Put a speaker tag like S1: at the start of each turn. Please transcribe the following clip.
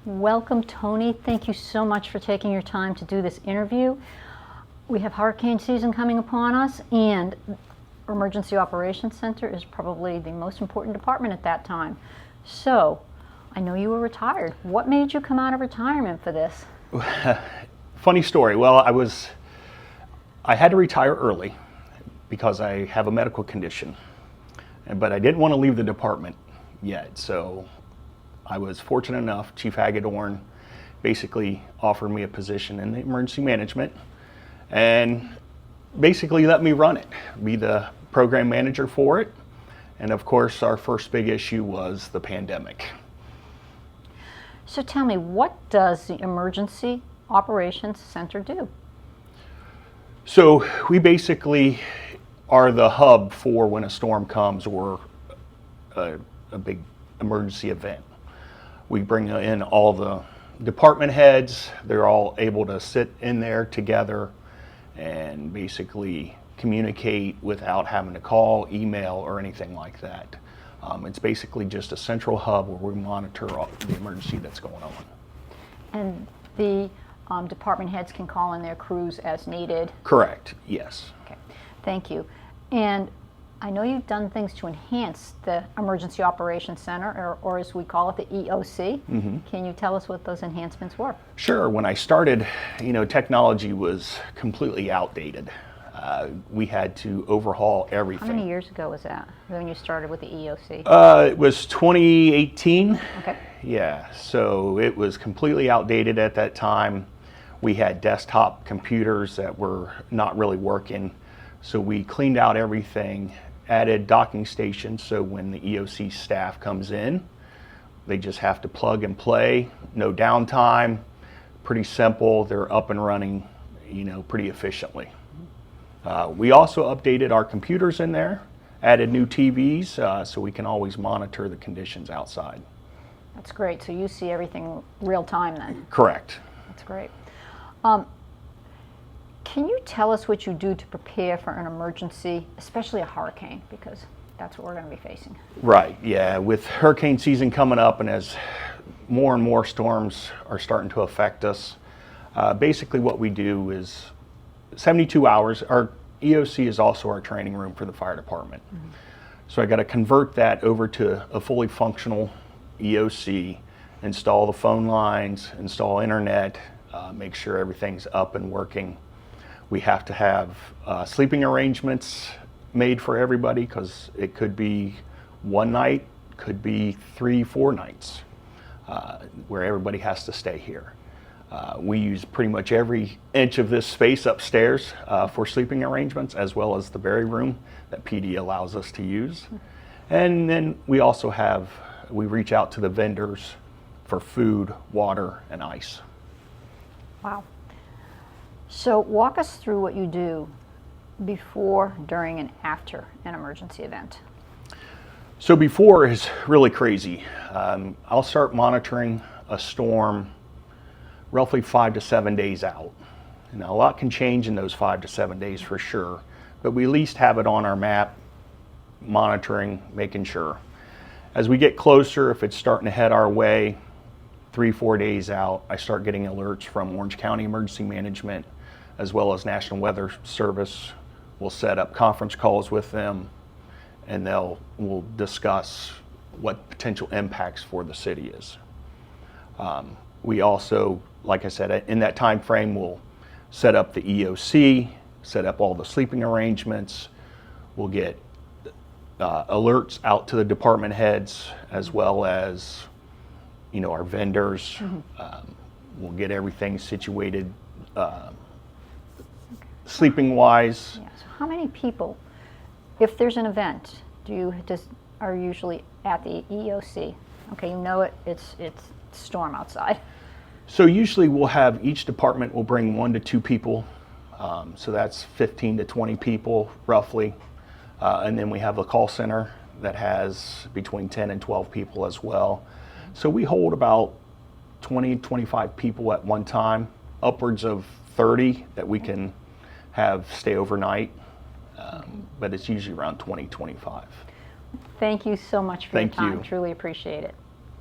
S1: Welcome, Tony. Thank you so much for taking your time to do this interview. We have hurricane season coming upon us, and Emergency Operations Center is probably the most important department at that time. So, I know you were retired. What made you come out of retirement for this?
S2: Funny story. Well, I had to retire early because I have a medical condition, but I didn't want to leave the department yet. So I was fortunate enough, Chief Hagedorn basically offered me a position in the emergency management and basically let me run it, be the program manager for it. And of course, our first big issue was the pandemic.
S1: So tell me, what does the Emergency Operations Center do?
S2: So we basically are the hub for when a storm comes or a big emergency event. We bring in all the department heads. They're all able to sit in there together and basically communicate without having to call, email, or anything like that. It's basically just a central hub where we monitor the emergency that's going on.
S1: And the department heads can call in their crews as needed?
S2: Correct, yes.
S1: Okay, thank you. And I know you've done things to enhance the Emergency Operations Center, or as we call it, the EOC. Mm-hmm. Can you tell us what those enhancements were?
S2: Sure. When I started, technology was completely outdated. We had to overhaul everything.
S1: How many years ago was that, when you started with the EOC?
S2: It was 2018.
S1: Okay.
S2: Yeah, so it was completely outdated at that time. We had desktop computers that were not really working. So we cleaned out everything, added docking stations, so when the EOC staff comes in, they just have to plug and play, no downtime, pretty simple. They're up and running, pretty efficiently. We also updated our computers in there, added new TVs, so we can always monitor the conditions outside.
S1: That's great. So you see everything real time then?
S2: Correct.
S1: That's great. Can you tell us what you do to prepare for an emergency, especially a hurricane, because that's what we're going to be facing?
S2: Right, yeah. With hurricane season coming up and as more and more storms are starting to affect us, basically what we do is 72 hours. Our EOC is also our training room for the fire department. Mm-hmm. So I got to convert that over to a fully functional EOC, install the phone lines, install internet, make sure everything's up and working. We have to have sleeping arrangements made for everybody because it could be one night, could be 3-4 nights where everybody has to stay here. We use pretty much every inch of this space upstairs for sleeping arrangements, as well as the berry room that PD allows us to use. And then we also we reach out to the vendors for food, water, and ice.
S1: Wow. So walk us through what you do before, during, and after an emergency event.
S2: So before is really crazy. I'll start monitoring a storm roughly 5 to 7 days out. Now a lot can change in those 5 to 7 days for sure, but we at least have it on our map, monitoring, making sure. As we get closer, if it's starting to head our way, 3-4 days out, I start getting alerts from Orange County Emergency Management, as well as National Weather Service. We'll set up conference calls with them, and we'll discuss what potential impacts for the city is. We also, like I said, in that time frame, we'll set up the EOC, set up all the sleeping arrangements. We'll get alerts out to the department heads, as well as our vendors. Mm-hmm. We'll get everything situated sleeping wise.
S1: Yeah. So how many people, if there's an event, are usually at the EOC? Okay, it's storm outside.
S2: So usually we'll have each department will bring 1 to 2 people. So that's 15 to 20 people roughly. And then we have a call center that has between 10 and 12 people as well. So we hold about 20, 25 people at one time, upwards of 30 that we can have stay overnight, but it's usually around 20, 25.
S1: Thank you so much for your time.
S2: Thank you.
S1: Truly appreciate it.